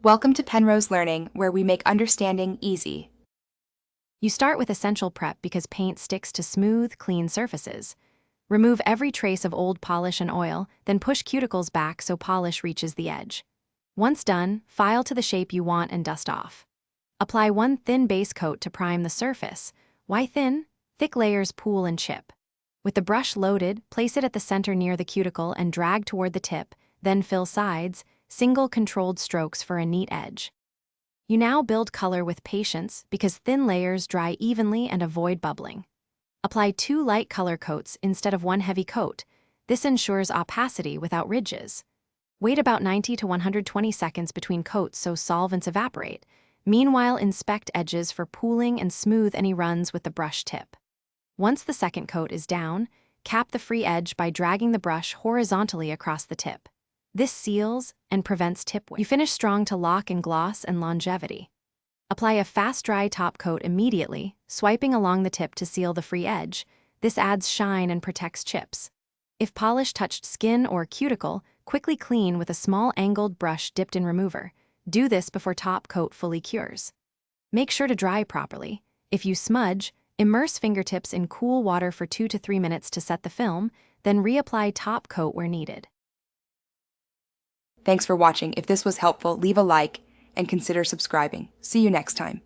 Welcome to Penrose Learning, where we make understanding easy. You start with essential prep because paint sticks to smooth, clean surfaces. Remove every trace of old polish and oil, then push cuticles back so polish reaches the edge. Once done, file to the shape you want and dust off. Apply one thin base coat to prime the surface. Why thin? Thick layers pool and chip. With the brush loaded, place it at the center near the cuticle and drag toward the tip, then fill sides, single controlled strokes for a neat edge. You now build color with patience because thin layers dry evenly and avoid bubbling. Apply 2 light color coats instead of 1 heavy coat. This ensures opacity without ridges. Wait about 90 to 120 seconds between coats so solvents evaporate. Meanwhile, inspect edges for pooling and smooth any runs with the brush tip. Once the second coat is down, cap the free edge by dragging the brush horizontally across the tip. This seals and prevents tip wear. You finish strong to lock and gloss and longevity. Apply a fast dry top coat immediately, swiping along the tip to seal the free edge. This adds shine and protects chips. If polish touched skin or cuticle, quickly clean with a small angled brush dipped in remover. Do this before top coat fully cures. Make sure to dry properly. If you smudge, immerse fingertips in cool water for 2 to 3 minutes to set the film, then reapply top coat where needed. Thanks for watching. If this was helpful, leave a like and consider subscribing. See you next time.